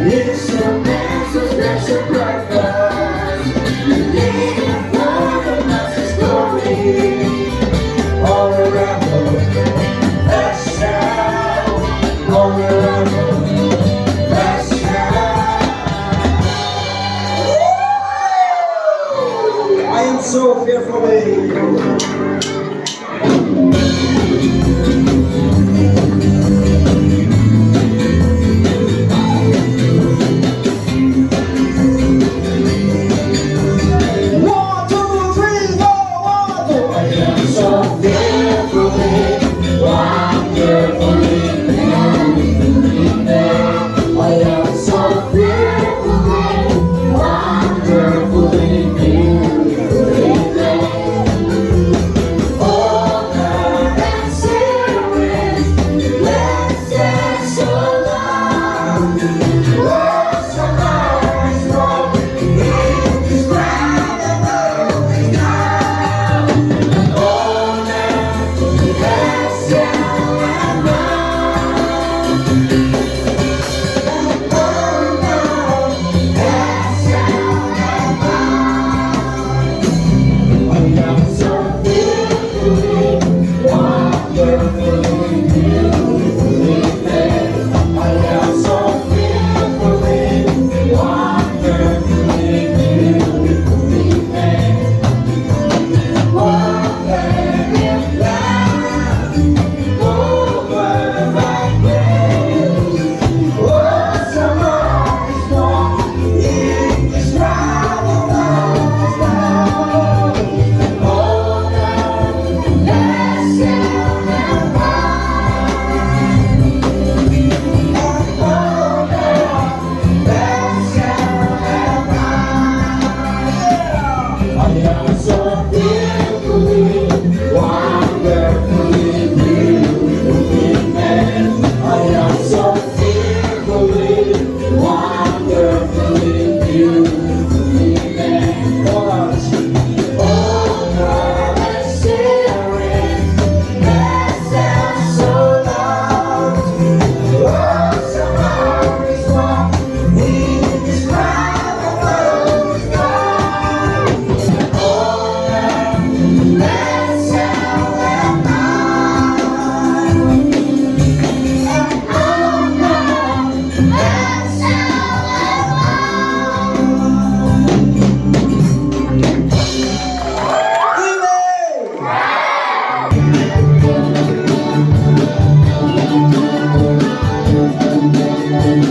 It's a man so special purpose. Living for the Master's glory. All around that shout. All around that shout. I am so fearfully.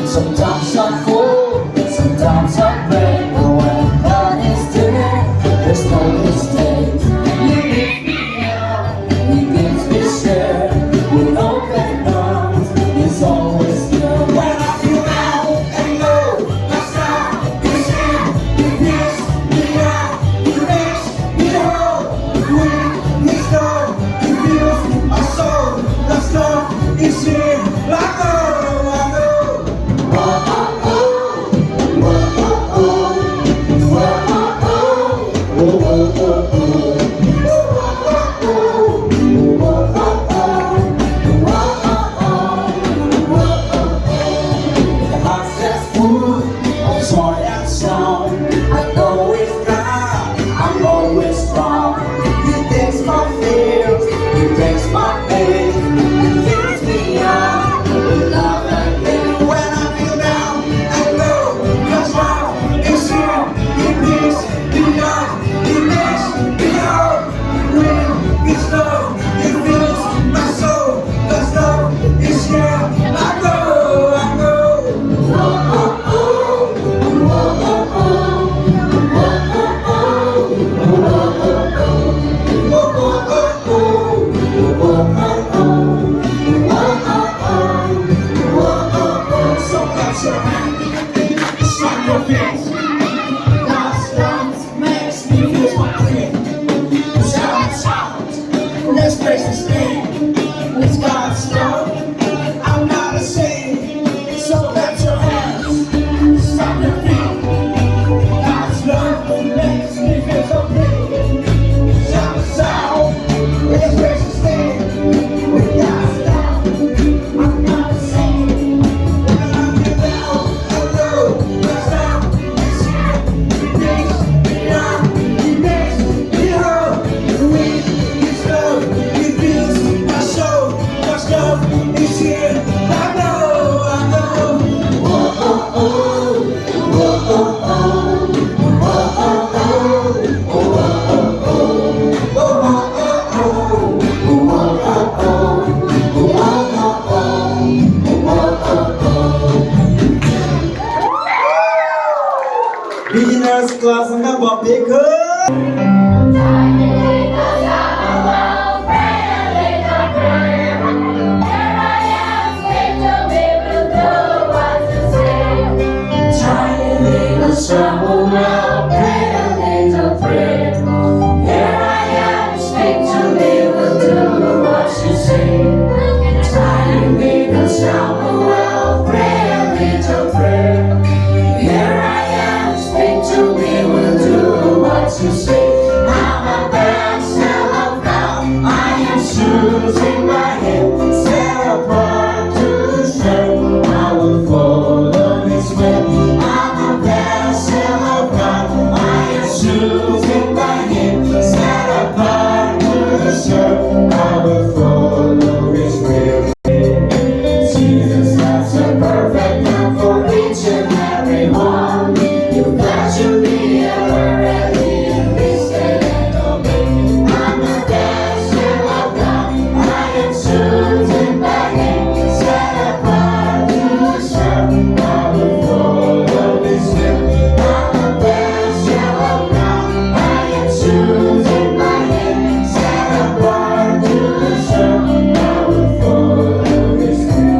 Sometimes I fall, sometimes I break, but when God is there, there's no mistake. He lifts me up, He gives me strength. With open arms, He's always there. When I feel down and low, my side is here. He picks me up, He makes me whole. When He's gone, He fills my soul. The stuff is here, like let's face this thing, it's God's love. I'm not ashamed, so clap your hands, stop your feet. God's love makes me feel so big. Shout us out, let's face this thing, with God's love. I'm not ashamed, when I feel down, first class nga Bobby ko. Samuel, pray a little prayer. Here I am, speak to me, will do what you say. Tiny little Samuel, pray a little prayer. Here I am, speak to me, will do what you say. I'm a vessel of God, I am shoes in my hand, set apart to serve. I will follow His way. I'm a vessel of God, I am shoes in my hand, set apart to serve. I will follow His will. Jesus has a perfect plan for each and every one. You've got to be ever ready and listen and obey. I'm a vessel of God, I am shoes in my hand, set apart to serve. I will follow His will. I'm a vessel of God, I am shoes in my hand, set apart to serve. I will follow His will.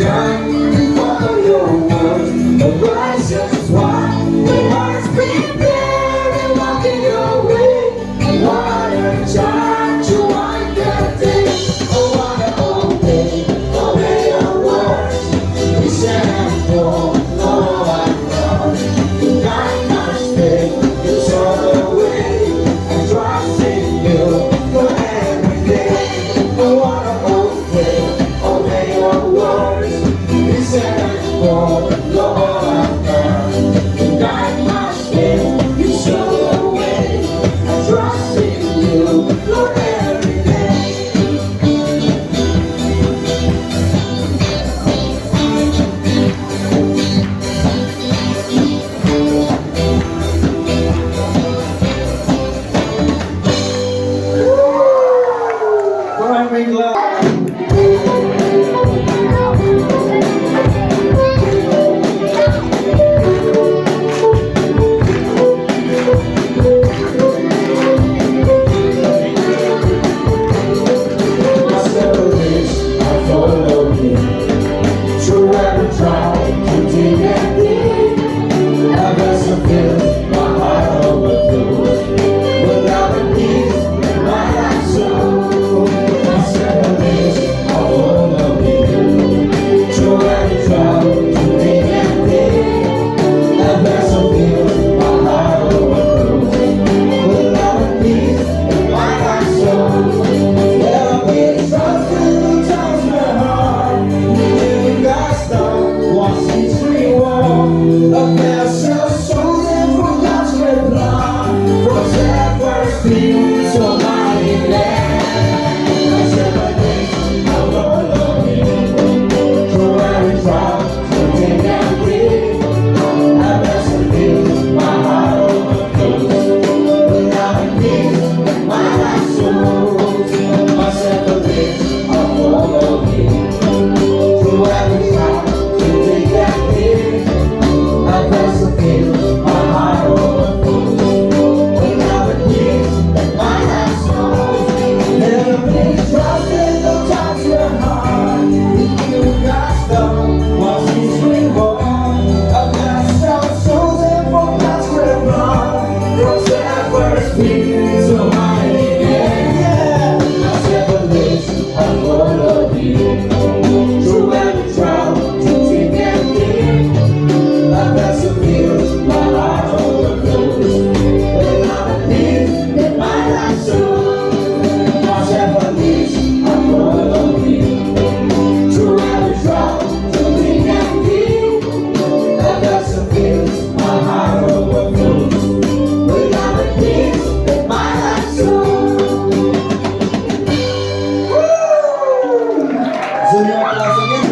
gun and follow your words. The righteous one, the hearts prepare and walk in your way. What a child to wind the day. Oh, what a obey, obey your words. We stand for Lord and God. God must take you show the way and trust in you for every day. Oh, what a obey, obey your words. We stand for Lord and God. God must take you show the way and trust in you for every day. Alright, make love. My service, I follow you. Through every trial, you dig and dig. I vessel fills, my heart overflows. With love and peace, my life soul. My service, I follow you. Through every trial, you dig and dig. I vessel fills, my heart overflows. With love and peace, my life soul. There will be trust in the times my heart. Living God's love, once each reward. A vessel chosen for God's great plan. From shepherd's field to mighty land. I said my days, I follow you. Through every trial, through thick and thin. A vessel fills, my heart overflows. With love and peace, my life soars. My shepherd lives, I follow you. Through every trial, through thick and thin. A vessel fills, my heart overflows. With love and peace, my life soars. Never be trust in the times your heart. You God's love, once each reward. A vessel chosen for God's great plan. From shepherd's field to mighty land. My shepherd lives, I follow you. Through every trial, through thick and thin. A vessel fills, my heart overflows. With love and peace, my life soars. My shepherd lives, I follow you. Through every trial, through thick and thin. A vessel fills, my heart overflows. With love and peace, my life soars. Zeme applause again.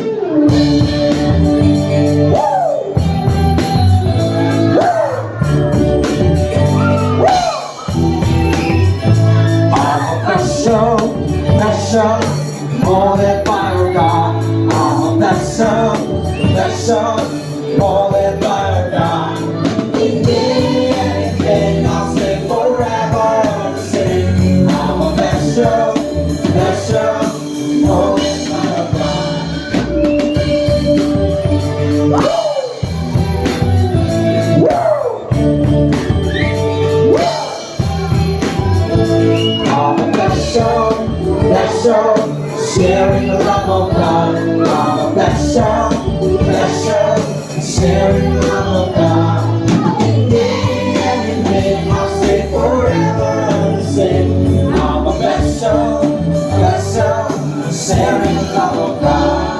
I'm a vessel, molded by our God. I'm a vessel, molded by our God. In me anything, I'll stay forever the same. I'm a vessel, molded by our God. I'm a vessel, sharing the love of God. I'm a vessel, sharing the love of God. In me anything, I'll stay forever the same. I'm a vessel, sharing the love of God.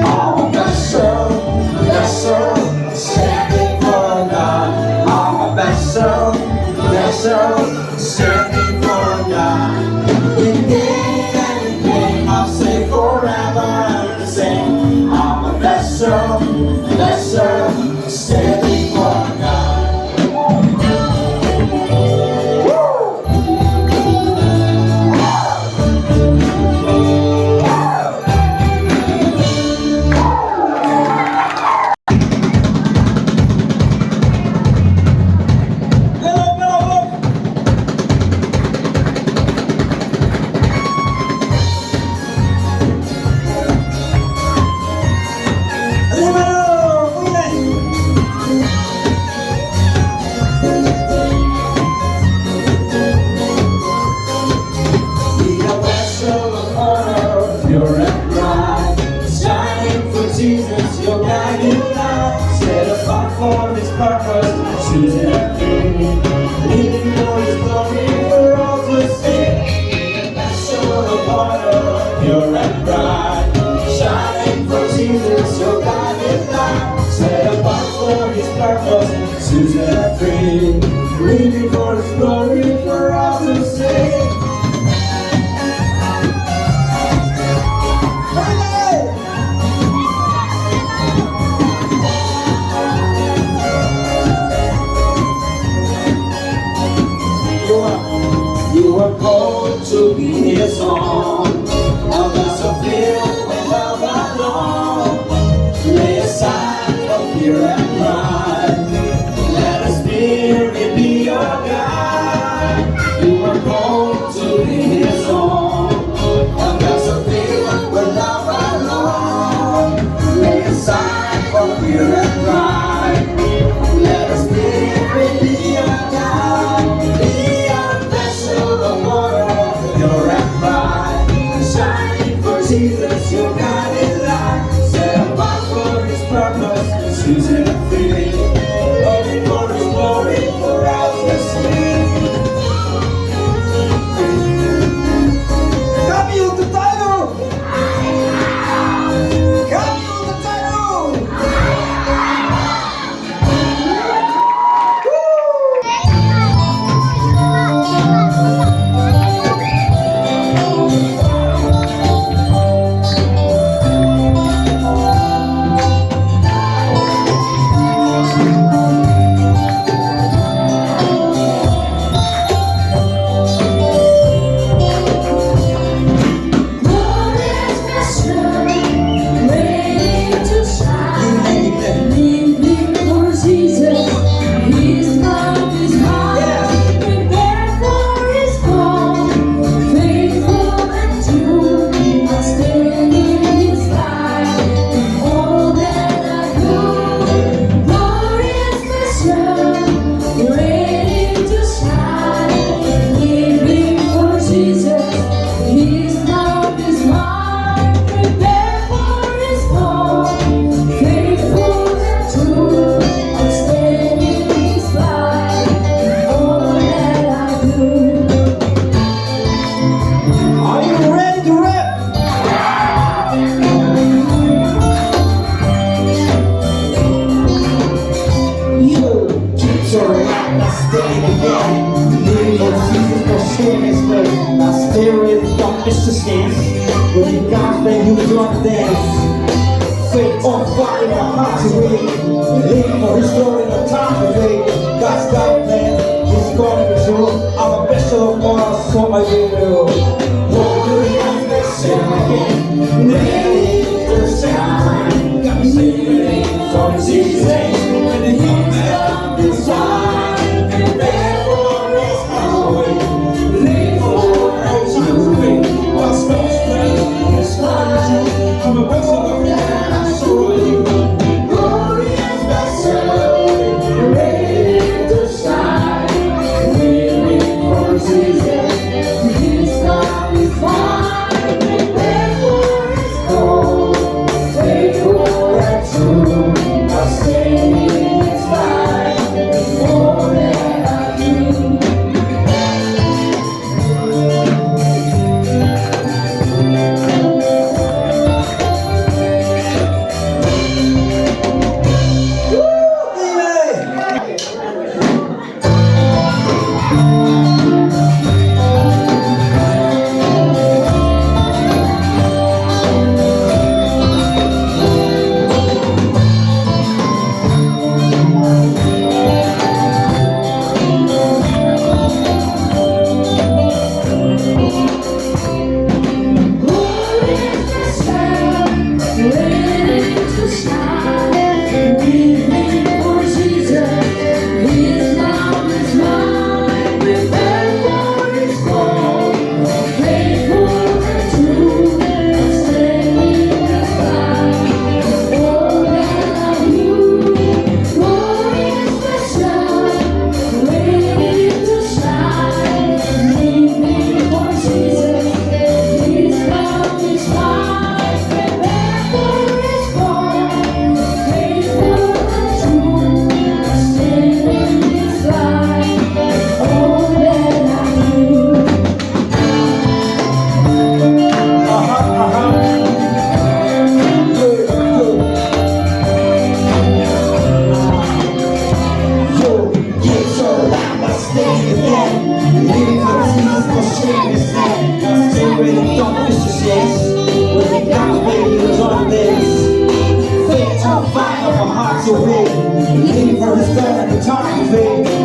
I'm a vessel, standing for God. I'm a vessel, standing for God. In me anything, I'll say forever the same. I'm a vessel, standing for God. Jesus, your guiding light. Set apart for His purpose, choosing a thing. Living for His glory for all to see. That's your water, pure and bright. Shining for Jesus, your guiding light. Set apart for His purpose, choosing a free. Living for His glory for all to see. You were called to be His song. Now that's a field with love alone. Lay aside your fear and pride. Let His Spirit be your guide. You were called to be His song. Now that's a field with love alone. Lay aside your fear and pride. Let His Spirit be your guide. Jesus, your guiding light. Set apart for His purpose, choosing a free. Loving for His glory, for us to see. Kami untuk tayo! Kami untuk tayo! When you got there, you drop dance. Faith on fire, heart to wait. Live for His glory, no time to wait. God's got a plan, He's going to show. I'm a special of all, so I will. What do you have to say again? Ready to shine. Got me singing for Jesus. When the heat comes inside, prepare for His glory. Live for His glory. What's the I'm a vessel of God, I show you. Glory and special, ready be. Leaving for his bed and time to be.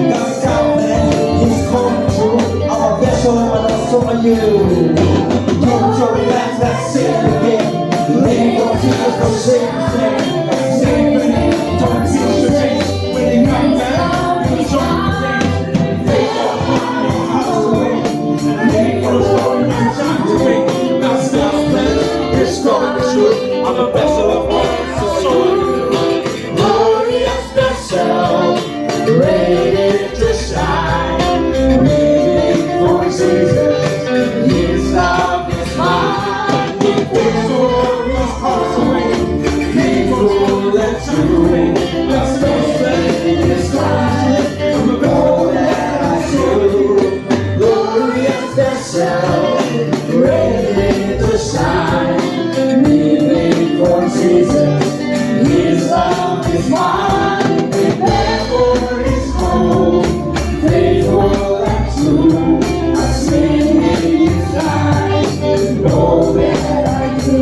God's covenant, he's coming true. I'm a vessel and also are you. Don't throw it back, let's sing it again. Leaving for Jesus, no same thing. Same thing, don't see the change. When you come back, you're strong to change. Faith of mine, your house to wait. Leaving for the story, no time to wait. God's plan, it's coming true. I'm a vessel of honor, so are you. Glorious vessel, ready to shine. Living for Jesus, His love is mine. Victorious hearts away, faithful and true. God's plan is coming. I'm a goal that I do. Glorious vessel, ready to shine. Living for Jesus, His love is mine. Prepare for His home, faithful and true. I sing in His light, know that I do.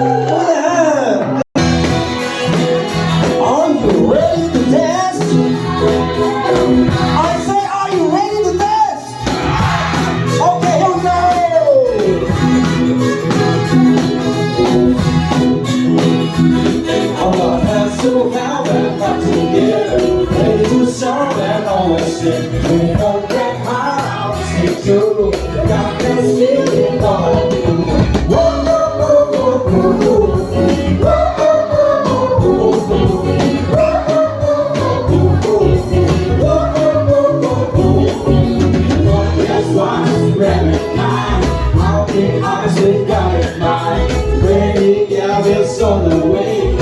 Yeah. Are you ready to dance? I say, are you ready to dance? Okay, here we go. I'm a hands to have and not to give. Ready to serve and always sing. We don't get high, I'll stay true. Got this feeling all I do. Whoa, whoa, whoa, whoa, whoa, whoa. Whoa, whoa, whoa, whoa, whoa, whoa. I'll be honest with God in mind. Ready, yeah, it's on the way.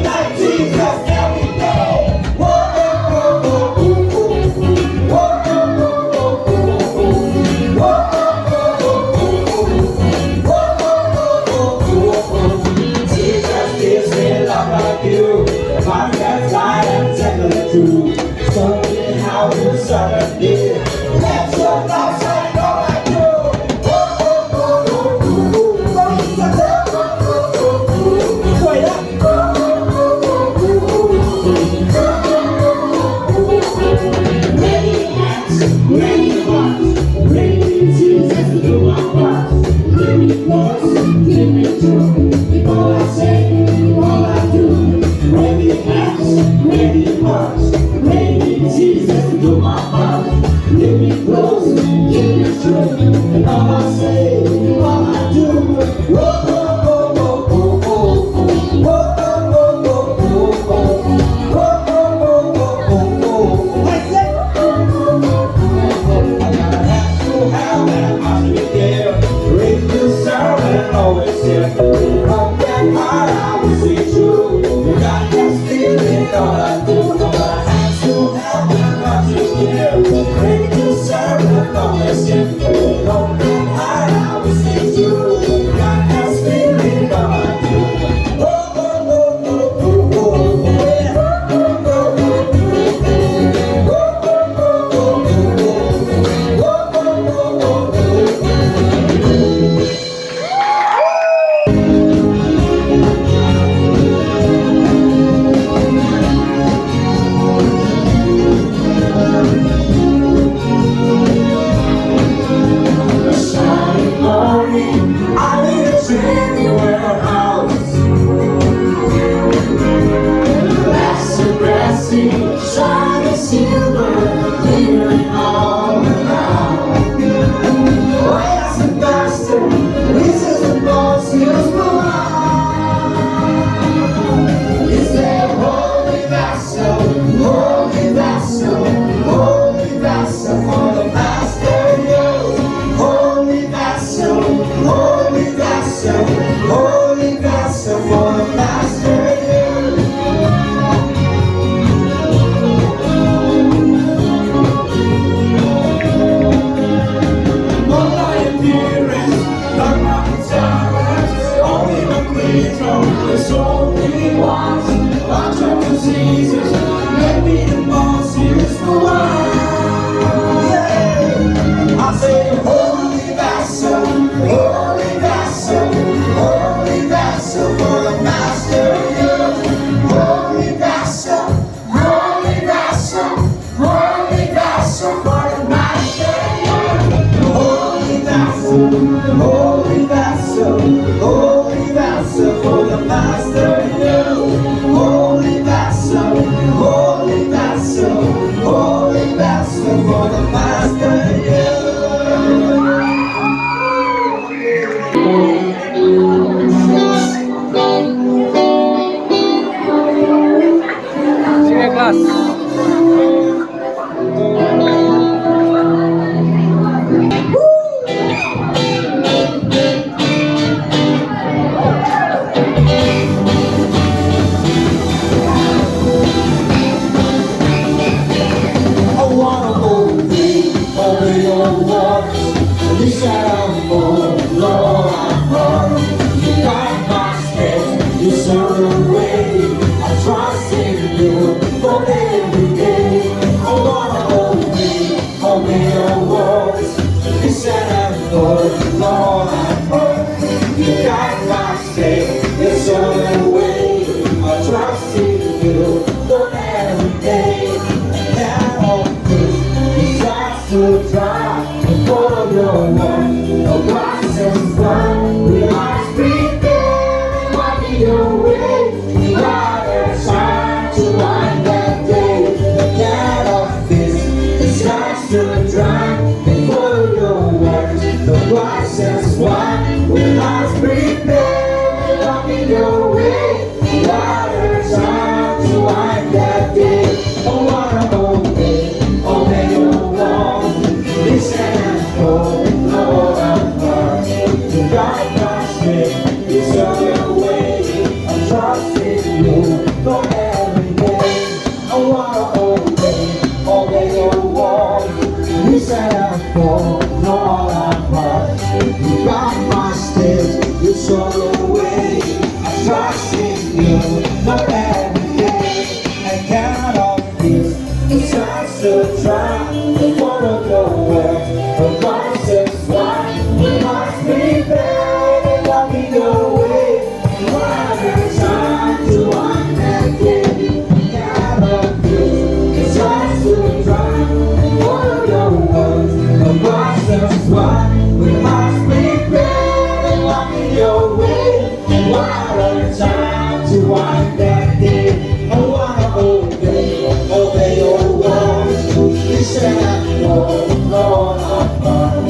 Like Jesus, there we go. Whoa, whoa, whoa, whoa, whoa. Whoa, whoa, whoa, whoa, whoa. Whoa, whoa, whoa, whoa. Jesus gives me love like you. My God's light and tender too. Show me how to serve me. Let your love shine all I do. Ready hands, ready hearts, ready Jesus to do my part. Give me close, give me true. All I say, all I do. Ready hands, ready hearts, ready Jesus to do my part. Give me close, give me true. All I say, all I do. Whoa, whoa, whoa, whoa, whoa, whoa. Whoa, whoa, whoa, whoa, whoa. Whoa, whoa, whoa, whoa, whoa. I said, I got a hat to have and I should give. Ready to serve and always here. Come get high, I will see you. You got this feeling, all I do. I got a hat to have and I should give. Ready to serve and always here. Come get high, I will see you. You got this feeling, all I do. Whoa, whoa, whoa, whoa, whoa, whoa, yeah. Whoa, whoa, whoa, whoa, whoa, whoa, whoa, whoa, whoa, whoa. Shining morning, I need a dreamy warehouse. Glass and brassy, shining silver, glittering all around. Why as the master, whistles the boss, heals the Is there holy vessel for the master use? Holy vessel for the master use. holy vessel for the master use. Holy vessel for the master Sige, class. I wanna obey your words. You said I'm for Lord, I'm for. You guide my steps, you show the way. I trust in you for every day. I wanna obey your words. You said I'm for Lord, I'm for. You guide my steps, you show the way. I trust in you for every day. To try to follow your word, no process one. We must prepare and walk in your way. What a time to wind that day. The cat of this is nice to try and follow your word, no process one. We must prepare and walk in your way. What a time to wind that day. Oh, what a obey your law. Listen and go, Lord, I'm hard. You got my strength, you show your way. I'm trusting you for every day. I wanna obey your word. Listen and go, Lord, I'm hard. You got my strength, you show your way. I'm trusting you for every day. I cannot feel it's just to try to follow your word. The process why we must be fair and walk in your way. What a time to wind that day. Cannot feel it's just to try to follow your word. The process why we must be fair and walk in your way. What a time to wind that day. I wanna obey your words. Listen and go, Lord, I'm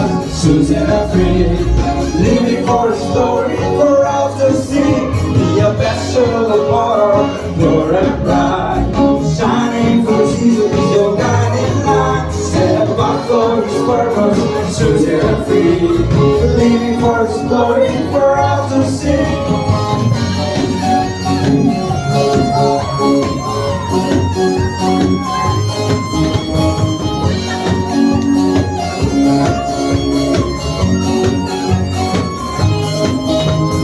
purpose, choosing a free, living for a story for all to see. Be a vessel of water, pure and bright, shining for Jesus, your guiding light. Set apart for His purpose, choosing a free, living for His glory for all to see.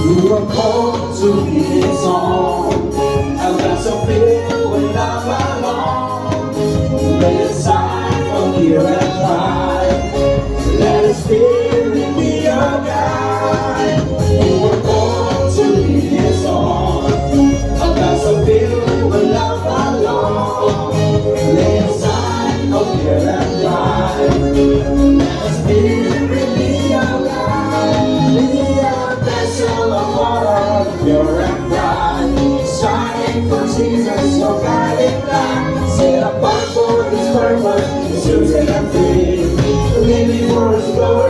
You are called to be His own, and that's a feel when I belong. Lay aside from fear and pride, let His Spirit be your guide. You are called to be His own, and that's a feel when I belong. Lay aside from fear and pride, let His Spirit be your guide. Be a vessel of water, pure and bright, shining for Jesus, your guiding light. Set apart for His purpose, choosing and free, living for His glory.